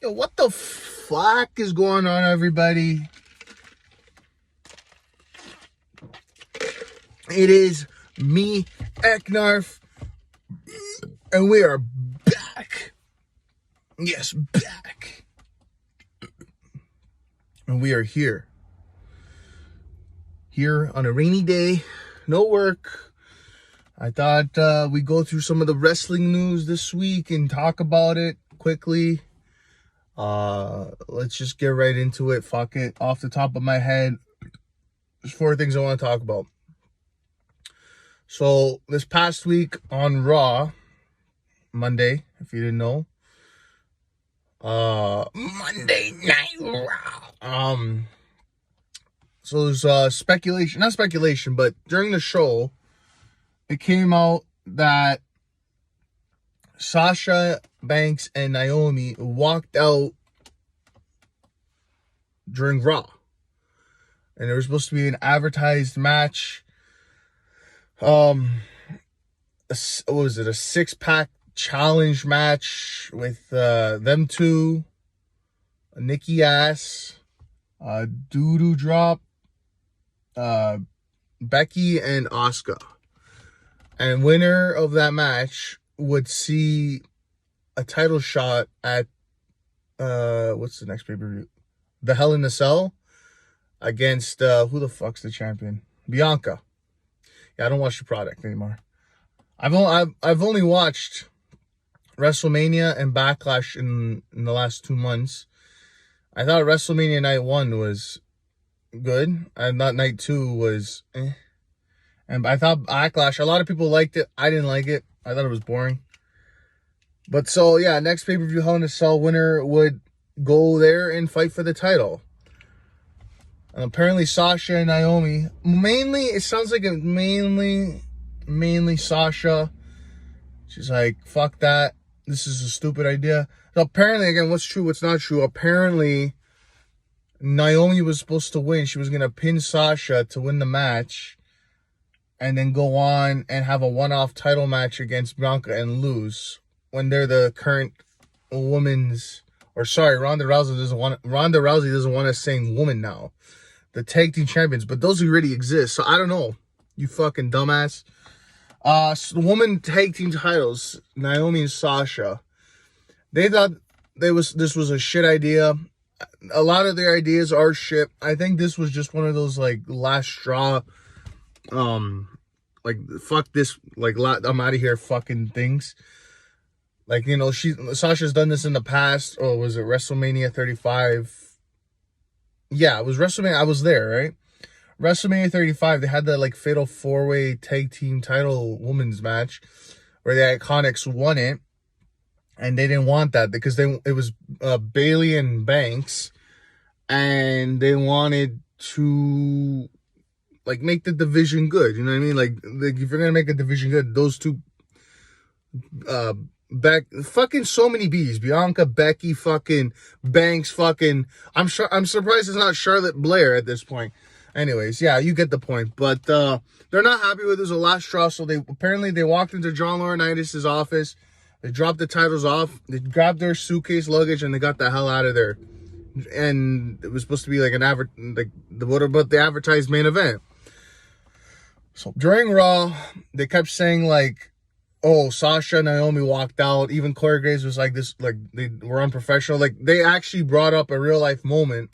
Yo, what the fuck is going on, everybody? It is me, AEKNARF, and we are back. Yes, back. And we are here. Here on a rainy day, no work. I thought we'd go through some of the wrestling news this week and talk about it quickly. Let's just get right into it. Fuck it. Off the top of my head, there's 4 things I want to talk about. So this past week on Raw, Monday, if you didn't know, Monday Night Raw. So there's speculation, not speculation, but during the show, it came out that Sasha Banks and Naomi walked out during Raw. And there was supposed to be an advertised match. What was it? A 6-pack challenge match with them two, Nikki Ass, Doodoo Drop, Becky and Asuka. And winner of that match would see a title shot at what's the next pay-per-view? The Hell in a Cell against who the fuck's the champion? Bianca. Yeah, I don't watch the product anymore. I've only watched WrestleMania and Backlash in the last 2 months. I thought WrestleMania Night 1 was good. I thought Night 2 was eh. And I thought Backlash, a lot of people liked it. I didn't like it. I thought it was boring. But so, yeah, next pay-per-view Hell in a Cell winner would go there and fight for the title. And apparently Sasha and Naomi, it sounds like it mainly Sasha. She's like, fuck that. This is a stupid idea. So apparently, again, what's true, what's not true. Apparently, Naomi was supposed to win. She was going to pin Sasha to win the match. And then go on and have a one-off title match against Bianca and lose. When they're the current women's... Ronda Rousey doesn't want us saying woman now. The tag team champions, but those already exist. So I don't know, you fucking dumbass. So the woman tag team titles, Naomi and Sasha. They thought this was a shit idea. A lot of their ideas are shit. I think this was just one of those like last straw, like fuck this, like I'm out of here, fucking things. Like, you know, Sasha's done this in the past. Oh, was it WrestleMania 35? Yeah, it was WrestleMania. I was there, right? WrestleMania 35, they had that, like, fatal 4-way tag team title women's match where the Iconics won it. And they didn't want that because it was Bayley and Banks. And they wanted to, like, make the division good. You know what I mean? Like if you're going to make a division good, those two... fucking so many B's. Bianca, Becky, fucking Banks, fucking I'm surprised it's not Charlotte Blair at this point. Anyways, yeah, you get the point. But they're not happy with this last straw, so they walked into John Laurinaitis' office, they dropped the titles off, they grabbed their suitcase luggage, and they got the hell out of there. And it was supposed to be like what about the advertised main event? So during Raw, they kept saying like, oh, Sasha and Naomi walked out. Even Corey Graves was like this, like they were unprofessional. Like they actually brought up a real life moment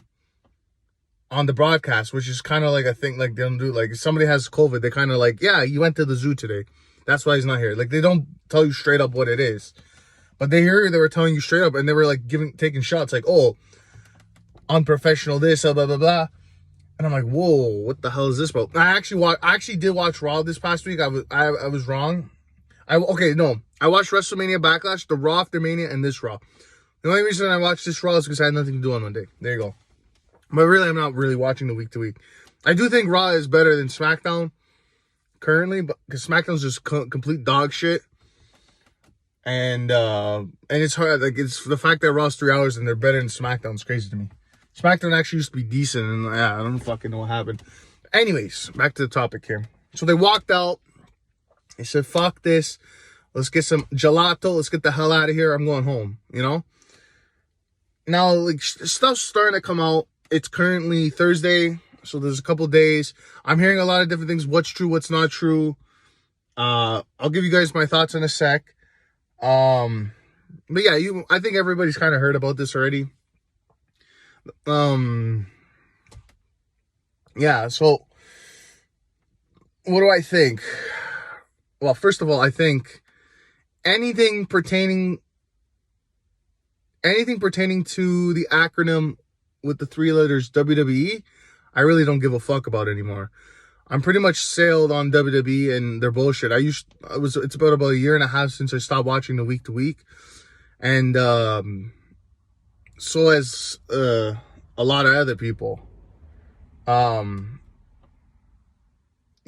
on the broadcast, which is kind of like a thing like they don't do. Like if somebody has COVID, they kind of like, yeah, you went to the zoo today. That's why he's not here. Like they don't tell you straight up what it is. But they were telling you straight up, and they were like taking shots like, oh, unprofessional this, blah, blah, blah. And I'm like, whoa, what the hell is this about? I actually did watch Raw this past week. I was wrong. I watched WrestleMania Backlash, the Raw After Mania, and this Raw. The only reason I watched this Raw is because I had nothing to do on Monday. There you go. But really, I'm not really watching the week to week. I do think Raw is better than SmackDown currently, but because SmackDown's just complete dog shit. And it's hard. Like it's the fact that Raw's 3 hours and they're better than SmackDown is crazy to me. SmackDown actually used to be decent, and yeah, I don't fucking know what happened. Anyways, back to the topic here. So they walked out. They said, fuck this. Let's get some gelato. Let's get the hell out of here. I'm going home, you know? now, like, stuff's starting to come out. It's currently Thursday, so there's a couple days. I'm hearing a lot of different things. What's true, what's not true. I'll give you guys my thoughts in a sec. But yeah, I think everybody's kind of heard about this already. Yeah, so what do I think? Well, first of all, I think anything pertaining to the acronym with the 3 letters WWE, I really don't give a fuck about anymore. I'm pretty much sailed on WWE and their bullshit. It's about a year and a half since I stopped watching the week to week. And so has a lot of other people. Yeah,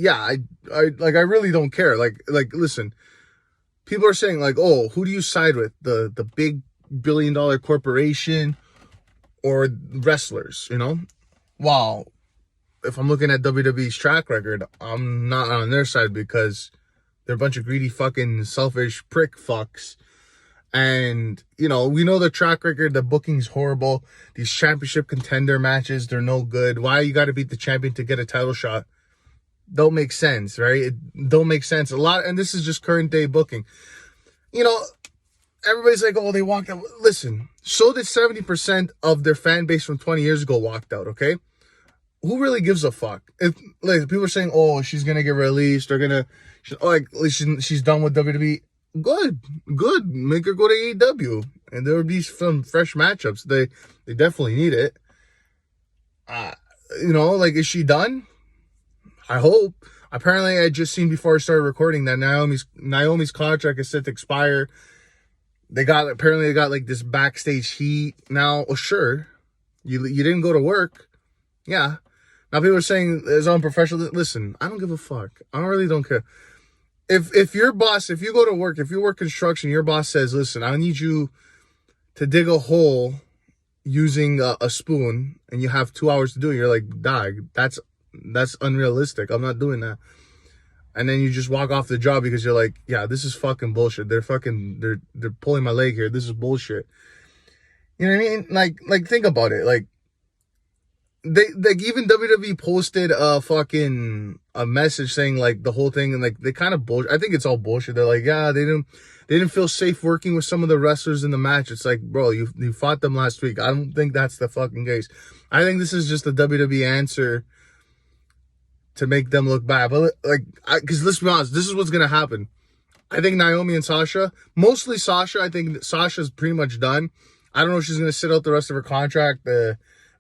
I really don't care. Like listen, people are saying like, oh, who do you side with? The big billion-dollar corporation or wrestlers, you know? Wow. If I'm looking at WWE's track record, I'm not on their side because they're a bunch of greedy fucking selfish prick fucks. And, you know, we know the track record, the booking's horrible. These championship contender matches, they're no good. Why you got to beat the champion to get a title shot? Don't make sense, right? It don't make sense. And this is just current day booking. You know, everybody's like, oh, they walked out. Listen, so did 70% of their fan base from 20 years ago walked out, okay? Who really gives a fuck? If like people are saying, oh, she's gonna get released, she's done with WWE. Good. Make her go to AEW, and there would be some fresh matchups. They definitely need it. You know, like, is she done? I hope. Apparently, I just seen before I started recording that Naomi's contract is set to expire. They got like this backstage heat now. Oh, sure, you didn't go to work, yeah. Now people are saying it's unprofessional. Listen, I don't give a fuck. I really don't care. If your boss, if you go to work, if you work construction, your boss says, listen, I need you to dig a hole using a spoon, and you have 2 hours to do it. You're like, dog, that's unrealistic. I'm not doing that. And then you just walk off the job because you're like, yeah, this is fucking bullshit. They're pulling my leg here. This is bullshit. You know what I mean? Like think about it. Like even WWE posted a message saying like the whole thing, and like they kind of bullshit. I think it's all bullshit. They're like, yeah, they didn't feel safe working with some of the wrestlers in the match. It's like, bro, you fought them last week. I don't think that's the fucking case. I think this is just a WWE answer to make them look bad. But because let's be honest, this is what's gonna happen. I think Naomi and Sasha, mostly Sasha. I think Sasha's pretty much done. I don't know if she's gonna sit out the rest of her contract.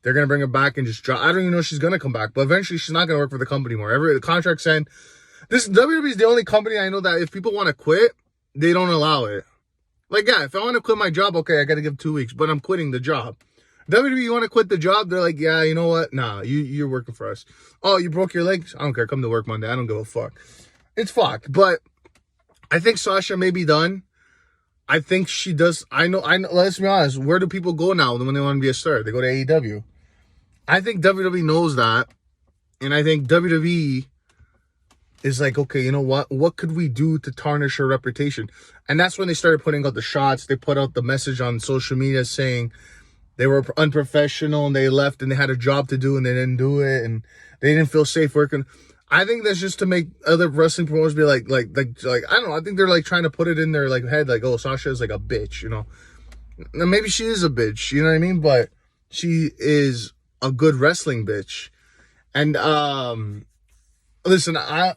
They're going to bring her back and just drop. I don't even know if she's going to come back. But eventually, she's not going to work for the company more. The contract's end. This WWE is the only company I know that if people want to quit, they don't allow it. Like, yeah, if I want to quit my job, okay, I got to give 2 weeks. But I'm quitting the job. WWE, you want to quit the job? They're like, yeah, you know what? Nah, you're working for us. Oh, you broke your legs? I don't care. Come to work Monday. I don't give a fuck. It's fucked. But I think Sasha may be done. I think she does. I know. Let's be honest. Where do people go now when they want to be a star? They go to AEW. I think WWE knows that. And I think WWE is like, okay, you know what? What could we do to tarnish her reputation? And that's when they started putting out the shots. They put out the message on social media saying they were unprofessional and they left and they had a job to do and they didn't do it and they didn't feel safe working. I think that's just to make other wrestling promoters be like, I don't know. I think they're like trying to put it in their like head, like, oh, Sasha is like a bitch, you know? Now, maybe she is a bitch, you know what I mean? But she is a good wrestling bitch. And listen, I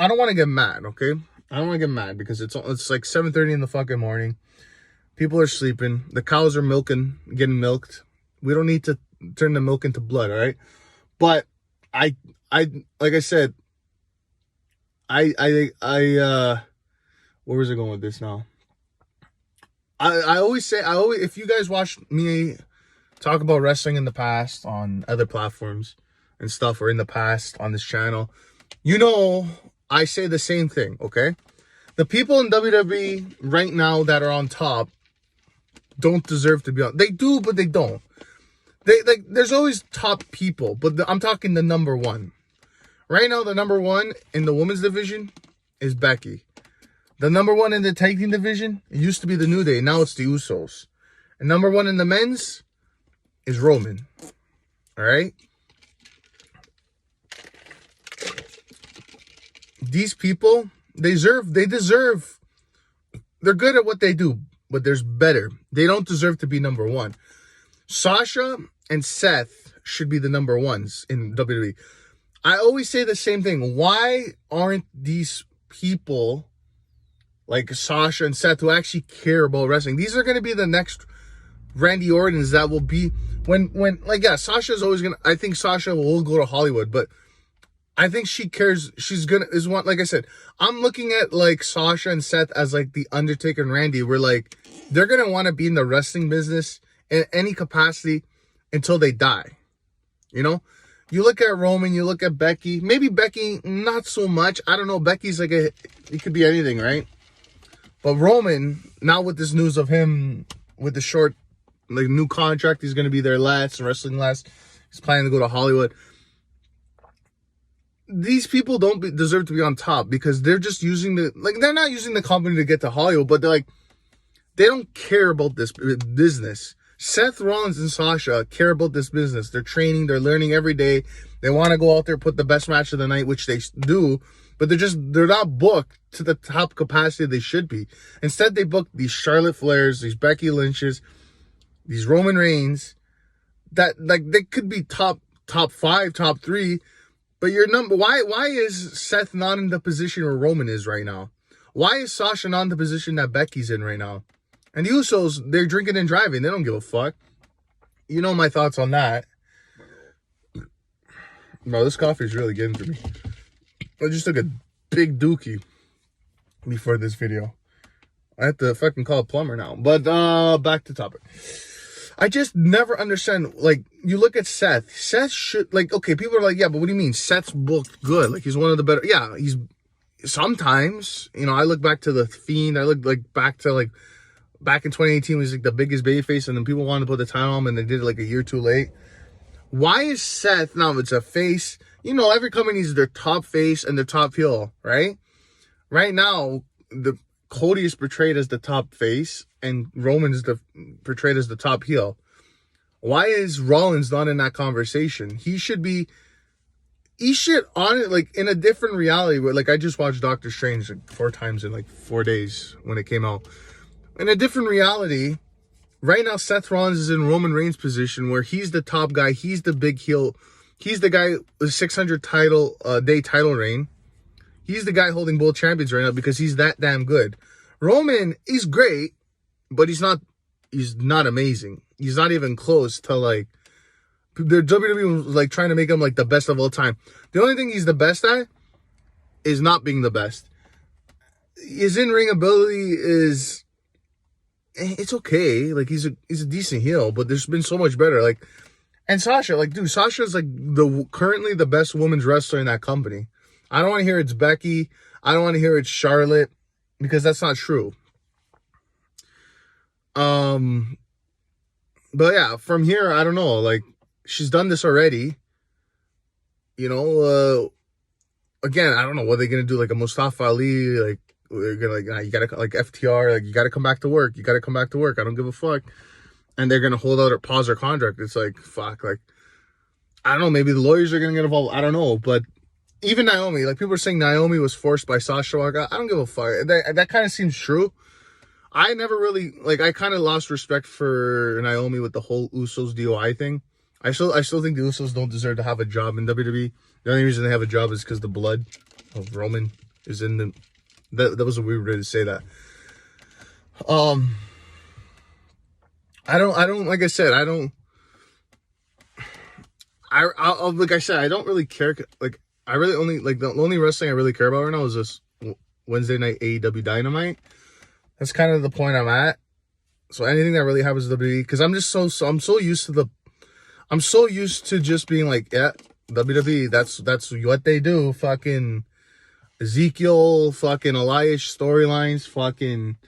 don't want to get mad, okay? I don't want to get mad because it's like 7:30 in the fucking morning. People are sleeping. The cows are getting milked. We don't need to turn the milk into blood, all right? But I like I said, where was I going with this now? I always if you guys watch me talk about wrestling in the past on other platforms and stuff, or in the past on this channel, you know, I say the same thing, okay? The people in WWE right now that are on top don't deserve to be on. They do, but they don't. There's always top people, but I'm talking the number one. Right now, the number one in the women's division is Becky. The number one in the tag team division, it used to be the New Day. Now it's the Usos. And number one in the men's, is Roman. All right? These people, they deserve, they're good at what they do, but there's better. They don't deserve to be number one. Sasha and Seth should be the number ones in WWE. I always say the same thing. Why aren't these people like Sasha and Seth who actually care about wrestling? These are going to be the next Randy Ortons that will be Sasha's always going to, I think Sasha will go to Hollywood, but I think she cares. She's going to, like I said, I'm looking at like Sasha and Seth as like the Undertaker and Randy, where like they're going to want to be in the wrestling business in any capacity until they die. You know? You look at Roman, you look at Becky. Maybe Becky, not so much. I don't know. Becky's like it could be anything, right? But Roman, now with this news of him with the short, like new contract, he's going to be there last, wrestling last. He's planning to go to Hollywood. These people don't deserve to be on top because they're just using they're not using the company to get to Hollywood, but they're like, they don't care about this business. Seth Rollins and Sasha care about this business. They're training, they're learning every day. They want to go out there, put the best match of the night, which they do, but they're not booked to the top capacity they should be. Instead, they book these Charlotte Flairs, these Becky Lynches, these Roman Reigns, that like they could be top 5, top 3, but why is Seth not in the position where Roman is right now? Why is Sasha not in the position that Becky's in right now? And the Usos, they're drinking and driving. They don't give a fuck. You know my thoughts on that. Bro, this coffee is really getting to me. I just took a big dookie before this video. I have to fucking call a plumber now. But back to topic. I just never understand. Like, you look at Seth. Seth should, like, okay, people are like, yeah, but what do you mean? Seth's booked good. Like, he's one of the better. Yeah, he's sometimes, you know, I look back to The Fiend. I look like back to like, back in 2018 was like the biggest babyface, and then people wanted to put the title on him, and they did it like a year too late. Why is Seth, now it's a face, you know, every company needs their top face and their top heel, right? Right now, Cody is portrayed as the top face, and Roman is portrayed as the top heel. Why is Rollins not in that conversation? He should on it, like, in a different reality, where, like, I just watched Doctor Strange like 4 times in like 4 days when it came out. In a different reality, right now Seth Rollins is in Roman Reigns' position where he's the top guy. He's the big heel. He's the guy with 600 day title reign. He's the guy holding both champions right now because he's that damn good. Roman is great, but he's not amazing. He's not even close to like, the WWE was like trying to make him like the best of all time. The only thing he's the best at is not being the best. His in-ring ability is, it's okay. Like, he's a decent heel, but there's been so much better. Like, and Sasha, like, dude, Sasha's like currently the best women's wrestler in that company. I don't want to hear it's Becky. I don't want to hear it's Charlotte, because that's not true. But yeah, from here, I don't know. Like, she's done this already. You know, again, I don't know what they're gonna do. Like a Mustafa Ali, like, we're gonna, like, you gotta, like FTR, like, you gotta come back to work. You gotta come back to work. I don't give a fuck. And they're gonna hold out or pause their contract. It's like, fuck. Like, I don't know. Maybe the lawyers are gonna get involved. I don't know. But even Naomi, like, people are saying Naomi was forced by Sasha. Like, I don't give a fuck. That kind of seems true. I never really, like, I kind of lost respect for Naomi with the whole Usos DOI thing. I still think the Usos don't deserve to have a job in WWE. The only reason they have a job is because the blood of Roman is in them. That was a weird way to say that. I don't, like I said, like I said, I don't really care. Like, I really only, like, the only wrestling I really care about right now is this Wednesday night AEW Dynamite. That's kind of the point I'm at. So anything that really happens to WWE, because I'm just I'm so used to just being like, yeah, WWE, that's what they do. Fucking Ezekiel, fucking Elias storylines, fucking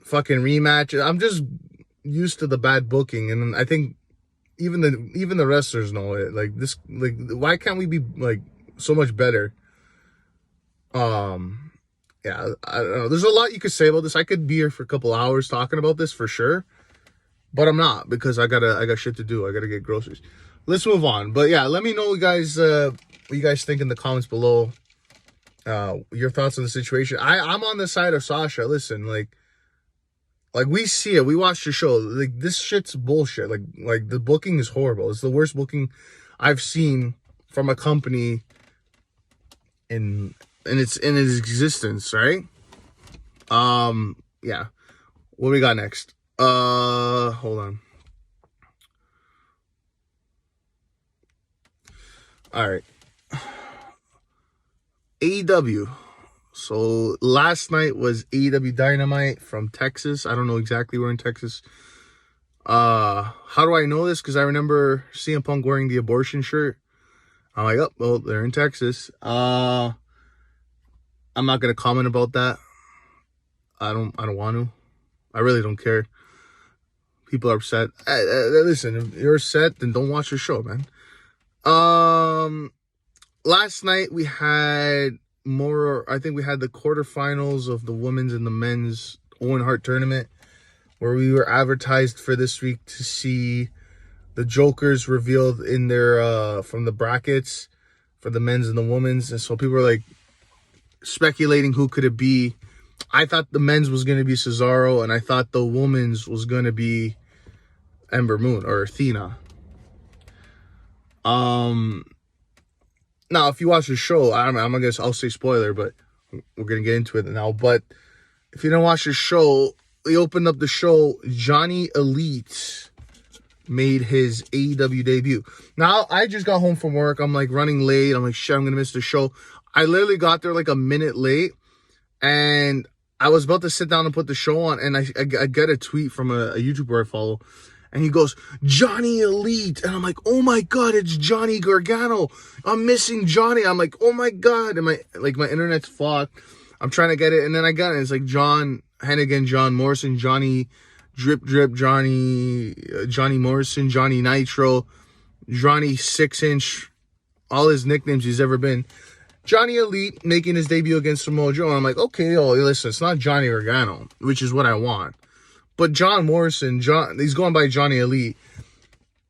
rematch. I'm just used to the bad booking, and I think even the wrestlers know it. Like, this, like, why can't we be like so much better? Yeah, I don't know. There's a lot you could say about this. I could be here for a couple hours talking about this for sure. But I'm not, because I got shit to do. I gotta get groceries. Let's move on. But yeah, let me know what you guys think in the comments below. Your thoughts on the situation. I'm on the side of Sasha. Listen, like we see it. We watch the show. Like, this shit's bullshit. Like the booking is horrible. It's the worst booking I've seen from a company in its existence, right? Yeah. What we got next? Hold on. All right. AEW. So last night was AEW Dynamite from Texas. I don't know exactly where in Texas. How do I know this? Because I remember CM Punk wearing the abortion shirt. I'm like, oh, well, they're in Texas. I'm not gonna comment about that. I don't want to. I really don't care. People are upset. Listen, if you're upset, then don't watch the show, man. Last night we had I think we had the quarterfinals of the women's and the men's Owen Hart tournament, where we were advertised for this week to see the Jokers revealed in their from the brackets for the men's and the women's. And so people were like speculating who could it be. I thought the men's was going to be Cesaro, and I thought the women's was going to be Ember Moon or Athena. Now, if you watch the show, I'll say spoiler, but we're going to get into it now. But if you don't watch the show, they opened up the show. Johnny Elite made his AEW debut. Now, I just got home from work. I'm like running late. I'm like, shit, I'm going to miss the show. I literally got there like a minute late, and I was about to sit down and put the show on, and I get a tweet from a YouTuber I follow, and he goes, Johnny Elite. And I'm like, oh my God, it's Johnny Gargano. I'm missing Johnny. I'm like, oh my God. And my internet's fucked. I'm trying to get it. And then I got it. It's like John Hennigan, John Morrison, Johnny Drip Drip, Johnny Morrison, Johnny Nitro, Johnny 6-inch, all his nicknames he's ever been. Johnny Elite making his debut against Samoa Joe. And I'm like, okay, listen, it's not Johnny Gargano, which is what I want. But John Morrison, he's going by Johnny Elite.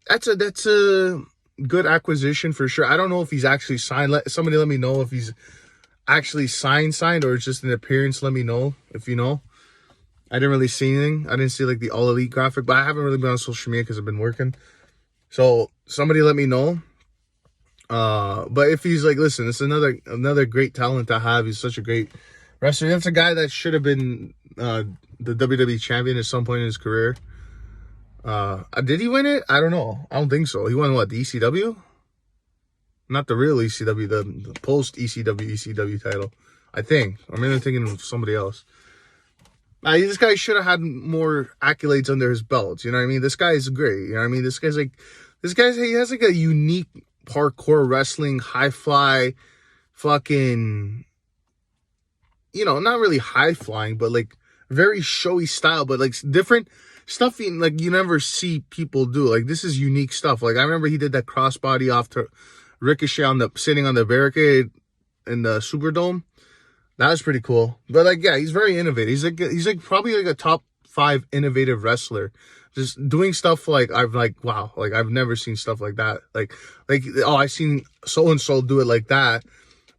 That's a good acquisition for sure. I don't know if he's actually signed. Somebody let me know if he's actually signed, or it's just an appearance. Let me know if you know. I didn't really see anything. I didn't see like the All Elite graphic, but I haven't really been on social media because I've been working. So somebody let me know. But if he's like, listen, it's another great talent to have. He's such a great wrestler. That's a guy that should have been the WWE champion at some point in his career. Did he win it? I don't know. I don't think so. He won what, the ECW? Not the real ECW, the post ECW title, I think. I mean, I'm thinking of somebody else. This guy should have had more accolades under his belt. You know what I mean? This guy is great. You know what I mean? He has like a unique parkour wrestling, high fly, fucking, not really high flying, but like very showy style, but like different stuff like you never see people do. Like, this is unique stuff. Like, I remember he did that crossbody off to Ricochet sitting on the barricade in the Superdome. That was pretty cool. But like, yeah, he's very innovative. He's like probably like a top 5 innovative wrestler. Just doing stuff like wow, like I've never seen stuff like that. Like I've seen so and so do it like that.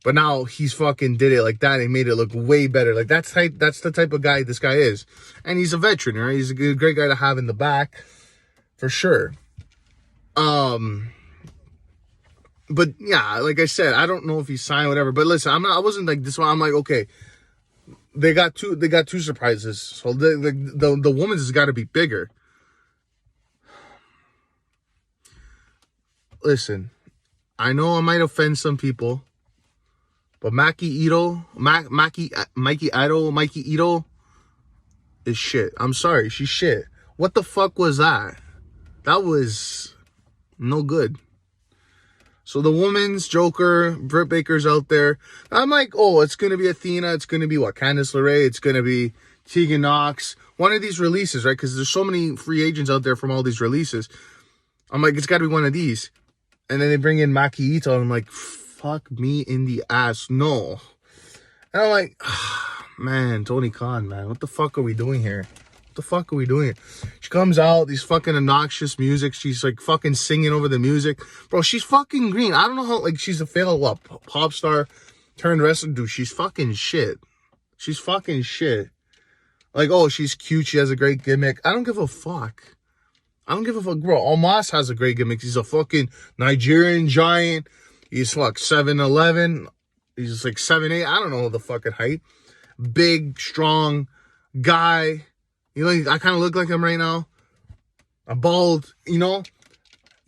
But now he's fucking did it like that and made it look way better. Like, that's the type of guy this guy is. And he's a veteran, right? He's a great guy to have in the back, for sure. But yeah, like I said, I don't know if he signed whatever. But listen, I wasn't like this one. I'm like, okay, they got two surprises. So the woman's has got to be bigger. Listen, I know I might offend some people. But Mikey Ito is shit. I'm sorry, she's shit. What the fuck was that? That was no good. So the women's Joker, Britt Baker's out there. I'm like, oh, it's going to be Athena. It's going to be Candice LeRae. It's going to be Tegan Knox. One of these releases, right? Because there's so many free agents out there from all these releases. I'm like, it's got to be one of these. And then they bring in Maki Ito. And I'm like, fuck me in the ass. No. And I'm like, man, Tony Khan, man. What the fuck are we doing here? What the fuck are we doing? She comes out, these fucking obnoxious music. She's like fucking singing over the music. Bro, she's fucking green. I don't know how, like, she's a failed, what, pop star turned wrestler. Dude, she's fucking shit. She's fucking shit. Like, oh, she's cute. She has a great gimmick. I don't give a fuck. I don't give a fuck. Bro, Omos has a great gimmick. He's a fucking Nigerian giant. He's like 7'11". He's like 7'8". I don't know the fucking height. Big, strong guy. You know, I kind of look like him right now. I'm bald, you know.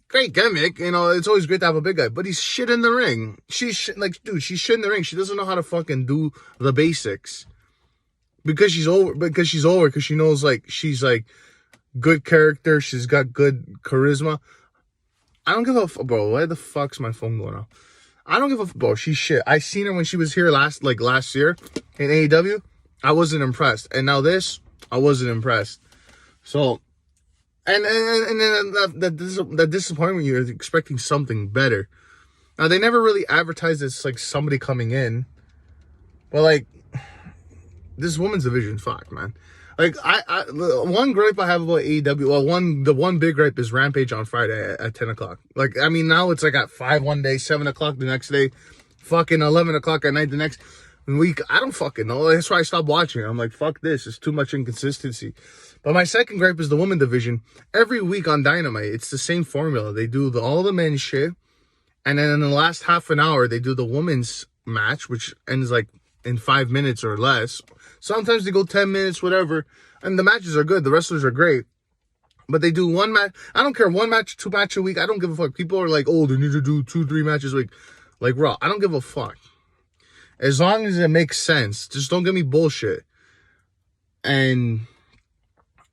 Great gimmick. You know, it's always great to have a big guy. But he's shit in the ring. She's shit in the ring. She doesn't know how to fucking do the basics. Because she's over. Because she knows, like, she's, like, good character. She's got good charisma. I don't give a fuck, bro. Why the fuck's my phone going off? I don't give a fuck, bro. She's shit. I seen her when she was here last year in AEW. I wasn't impressed. And now this, I wasn't impressed. So, and then that disappointment, you're expecting something better. Now, they never really advertised it's like somebody coming in. But, like, this women's division, fuck, man. Like, one gripe I have about AEW, well, the one big gripe is Rampage on Friday at 10 o'clock. Like, I mean, now it's like at 5 one day, 7 o'clock the next day, fucking 11 o'clock at night the next week. I don't fucking know. That's why I stopped watching. I'm like, fuck this. It's too much inconsistency. But my second gripe is the women division. Every week on Dynamite, it's the same formula. They do all the men's shit. And then in the last half an hour, they do the women's match, which ends like in 5 minutes or less. Sometimes they go 10 minutes, whatever. And the matches are good. The wrestlers are great. But they do one match. I don't care. One match, 2 matches a week. I don't give a fuck. People are like, oh, they need to do 2-3 matches a week. Like Raw. I don't give a fuck. As long as it makes sense. Just don't give me bullshit. And,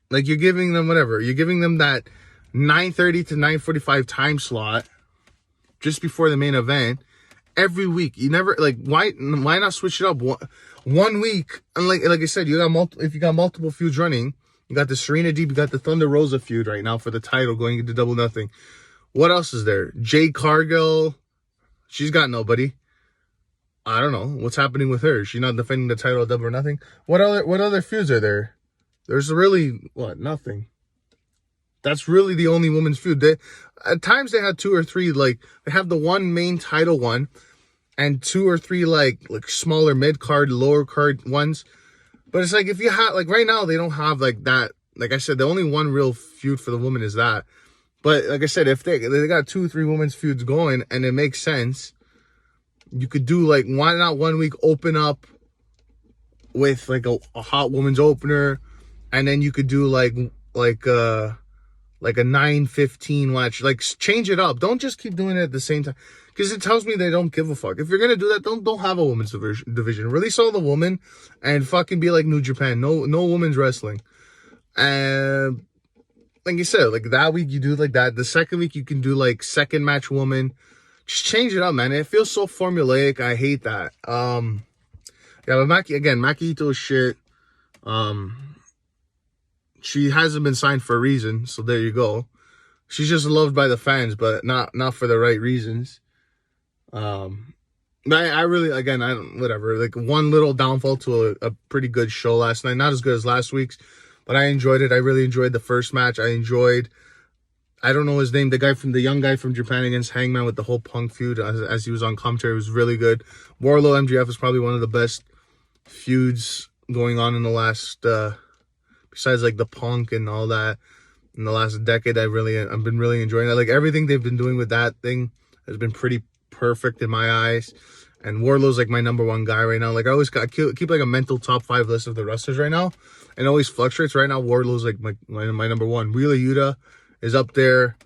like, you're giving them whatever. You're giving them that 9:30 to 9:45 time slot just before the main event every week. You never, like, why not switch it up? One week, and like I said, if you got multiple feuds running, you got the Serena Deeb, you got the Thunder Rosa feud right now for the title going into Double Nothing. What else is there? Jade Cargill, she's got nobody. I don't know what's happening with her. She's not defending the title of Double or Nothing. What other feuds are there? There's really nothing. That's really the only women's feud. At times they had 2 or 3. Like, they have the one main title one, and 2 or 3 like smaller mid card, lower card ones. But it's like, if you have, like, right now they don't have like that. Like I said, the only one real feud for the women is that. But like I said, if they got 2 or 3 women's feuds going and it makes sense, you could do, like, why not 1 week open up with like a hot women's opener, and then you could do like a 9:15 match. Like, change it up. Don't just keep doing it at the same time, because it tells me they don't give a fuck. If you're gonna do that, don't have a women's division. Release all the women and fucking be like New Japan. No women's wrestling. And like you said, like that week you do like that. The second week you can do like second match woman. Just change it up, man. It feels so formulaic. I hate that. Yeah, but Maki Ito is shit. She hasn't been signed for a reason, so there you go. She's just loved by the fans, but not for the right reasons. I really, again, whatever. Like, one little downfall to a pretty good show last night. Not as good as last week's, but I enjoyed it. I really enjoyed the first match. I don't know his name, the young guy from Japan against Hangman with the whole Punk feud as he was on commentary. It was really good. Wardlow MJF is probably one of the best feuds going on in the last, besides like the Punk and all that, in the last decade. I've been really enjoying it. Like, everything they've been doing with that thing has been pretty perfect in my eyes. And Wardlow's like my number one guy right now. Like, I keep like a mental top 5 list of the wrestlers right now, and it always fluctuates. Right now, Wardlow's like my number one. Wheeler Yuta is up there.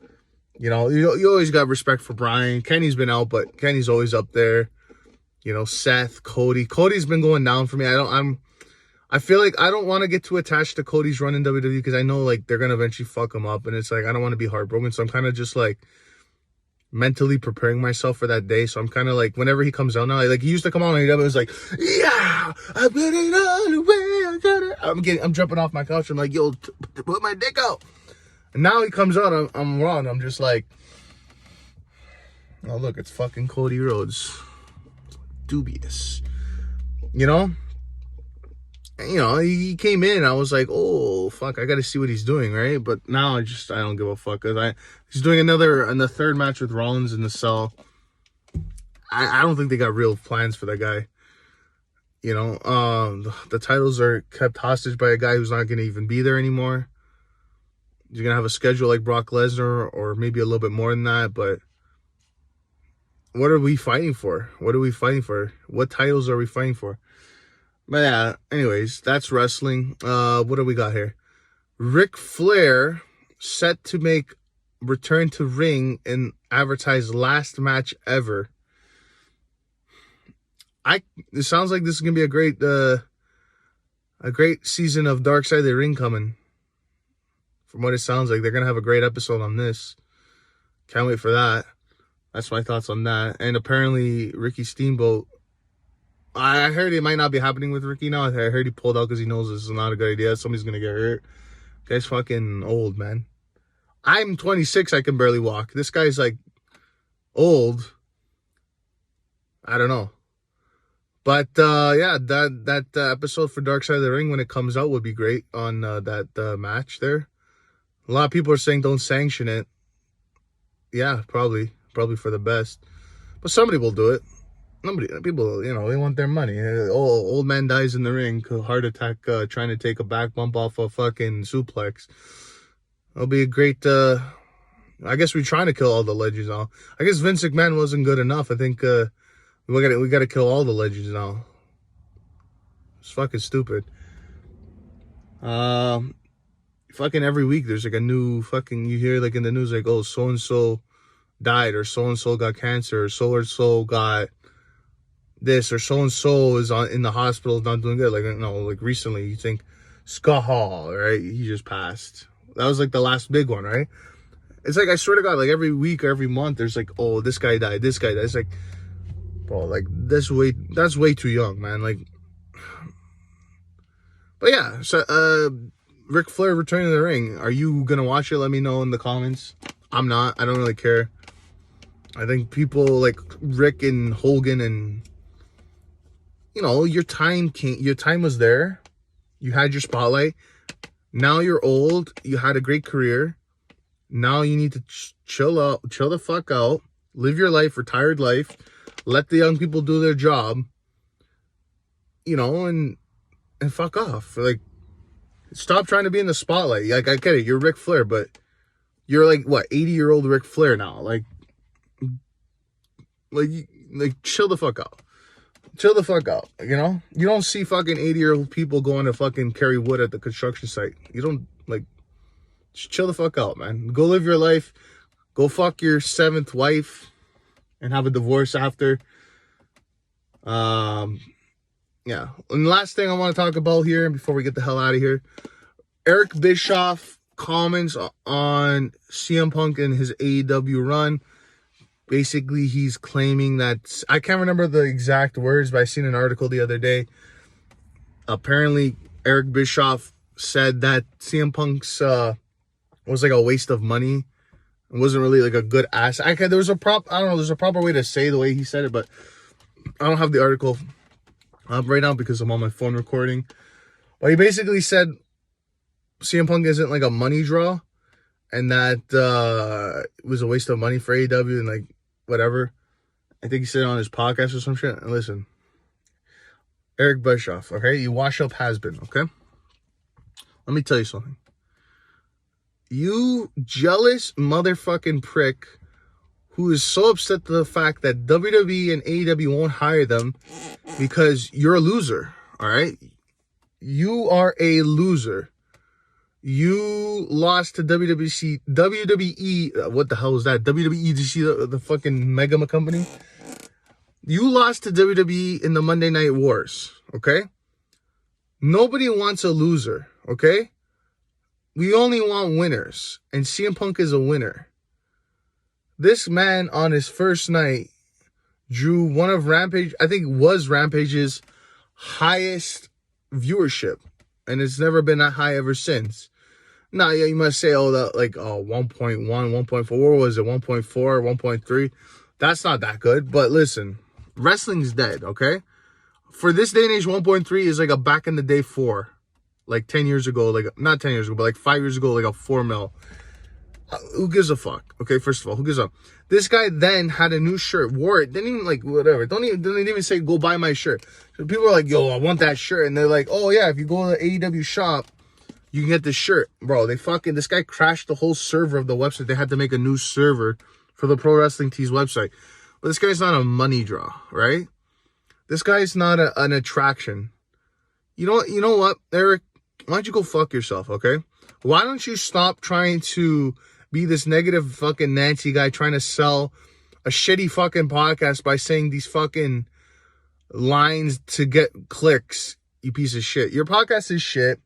You know, you always got respect for Brian. Kenny's been out, but Kenny's always up there. You know, Seth, Cody. Cody's been going down for me. I feel like I don't want to get too attached to Cody's run in WWE, because I know like they're gonna eventually fuck him up, and it's like I don't want to be heartbroken. So I'm kind of just like mentally preparing myself for that day. So I'm kind of like, whenever he comes out now, like he used to come out on AEW, it was like, yeah, I'm getting all the way. I'm jumping off my couch. I'm like, yo, put my dick out. And now he comes out, I'm wrong. I'm just like, oh, look, it's fucking Cody Rhodes. Dubious. You know? you know, he came in, I was like, oh, fuck, I got to see what he's doing, right? But now I don't give a fuck. He's doing the third match with Rollins in the cell. I don't think they got real plans for that guy. You know, the titles are kept hostage by a guy who's not going to even be there anymore. He's going to have a schedule like Brock Lesnar, or maybe a little bit more than that, but what are we fighting for? What are we fighting for? What titles are we fighting for? But yeah, anyways, that's wrestling. What do we got here? Ric Flair set to make return to ring and advertise last match ever. It sounds like this is gonna be a great season of Dark Side of the Ring coming. From what it sounds like, they're gonna have a great episode on this. Can't wait for that. That's my thoughts on that. And apparently, Ricky Steamboat. I heard it might not be happening with Ricky now. I heard he pulled out because he knows this is not a good idea. Somebody's going to get hurt. Guy's fucking old, man. I'm 26. I can barely walk. This guy's like old. I don't know. But yeah, that episode for Dark Side of the Ring, when it comes out, would be great on that match there. A lot of people are saying don't sanction it. Yeah, probably for the best. But somebody will do it. People, you know, they want their money. Old man dies in the ring, heart attack, trying to take a back bump off a fucking suplex. It'll be a great, I guess we're trying to kill all the legends now. I guess Vince McMahon wasn't good enough. I think, we gotta kill all the legends now. It's fucking stupid. Fucking every week there's like a new fucking, you hear like in the news like, oh, so-and-so died, or so-and-so got cancer, or so-and-so got this, or so-and-so is in the hospital, not doing good. Like, no, like recently, you think Scott Hall, right? He just passed. That was like the last big one, right? It's like, I swear to God, like every week or every month, there's like, oh, this guy died, this guy died. It's like, bro, like that's way too young, man. Like, but yeah, so, Ric Flair returning to the ring. Are you gonna watch it? Let me know in the comments. I'm not. I don't really care. I think people like Rick and Hogan and, you know, your time was there. You had your spotlight. Now you're old. You had a great career. Now you need to chill the fuck out, live your life, retired life, let the young people do their job, you know, and fuck off. Like, stop trying to be in the spotlight. Like, I get it, you're Ric Flair, but you're like, what, 80-year-old Ric Flair now? Like, chill the fuck out. Chill the fuck out, you know? You don't see fucking 80-year-old people going to fucking carry wood at the construction site. You don't, like, just chill the fuck out, man. Go live your life. Go fuck your 7th wife and have a divorce after. Yeah. And the last thing I want to talk about here before we get the hell out of here. Eric Bischoff comments on CM Punk and his AEW run. Basically, he's claiming that, I can't remember the exact words, but I seen an article the other day. Apparently, Eric Bischoff said that CM Punk's was like a waste of money. It wasn't really like a good asset. There's a proper way to say the way he said it, but I don't have the article up right now because I'm on my phone recording. But he basically said CM Punk isn't like a money draw, and that it was a waste of money for AEW and like whatever. I think he said it on his podcast or some shit. And listen, Eric Bischoff, okay? You wash up has-been, okay? Let me tell you something. You jealous motherfucking prick who is so upset to the fact that WWE and AEW won't hire them because you're a loser, all right? You are a loser. You lost to WWE, what the hell was that? WWE, did you see the fucking mega company? You lost to WWE in the Monday Night Wars, okay? Nobody wants a loser, okay? We only want winners, and CM Punk is a winner. This man on his first night drew one of Rampage's highest viewership, and it's never been that high ever since. Now, yeah, you must say, 1.1, 1.4, what was it, 1.4, 1.3? That's not that good, but listen, wrestling's dead, okay? For this day and age, 1.3 is like a back in the day 4. Like 10 years ago, like not 10 years ago, but like 5 years ago, like a 4 mil. Who gives a fuck? Okay, first of all, who gives a... This guy then had a new shirt, wore it, didn't even like, whatever. Didn't even say, go buy my shirt. So people are like, yo, I want that shirt. And they're like, oh yeah, if you go to the AEW shop, you can get this shirt. Bro, this guy crashed the whole server of the website. They had to make a new server for the Pro Wrestling Tees website. But this guy's not a money draw, right? This guy's not an attraction. You know what, Eric? Why don't you go fuck yourself, okay? Why don't you stop trying to be this negative fucking Nancy guy trying to sell a shitty fucking podcast by saying these fucking lines to get clicks, you piece of shit. Your podcast is shit.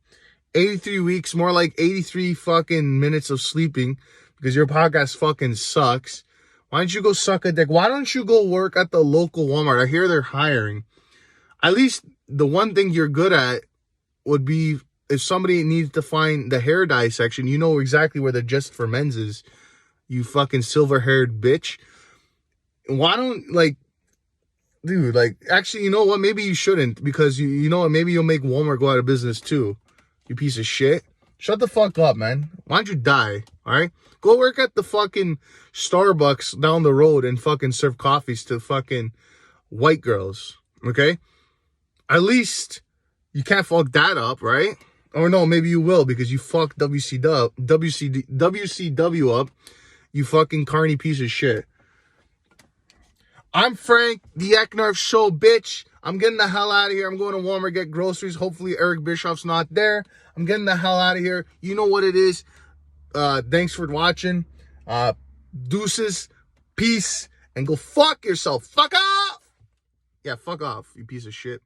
83 weeks, more like 83 fucking minutes of sleeping because your podcast fucking sucks. Why don't you go suck a dick? Why don't you go work at the local Walmart? I hear they're hiring. At least the one thing you're good at would be if somebody needs to find the hair dye section, you know exactly where the Just for Men's is, you fucking silver-haired bitch. Why don't, like, dude, like, actually, you know what? Maybe you shouldn't, because you know what? Maybe you'll make Walmart go out of business too, you piece of shit. Shut the fuck up, man. Why don't you die, all right? Go work at the fucking Starbucks down the road and fucking serve coffees to fucking white girls, okay? At least you can't fuck that up, right? Or no, maybe you will because you fucked WCW up, you fucking carny piece of shit. I'm Frank, theEIKNARFshow, bitch. I'm getting the hell out of here. I'm going to Walmart, get groceries. Hopefully Eric Bischoff's not there. I'm getting the hell out of here. You know what it is. Thanks for watching. Deuces, peace, and go fuck yourself. Fuck off. Yeah, fuck off, you piece of shit.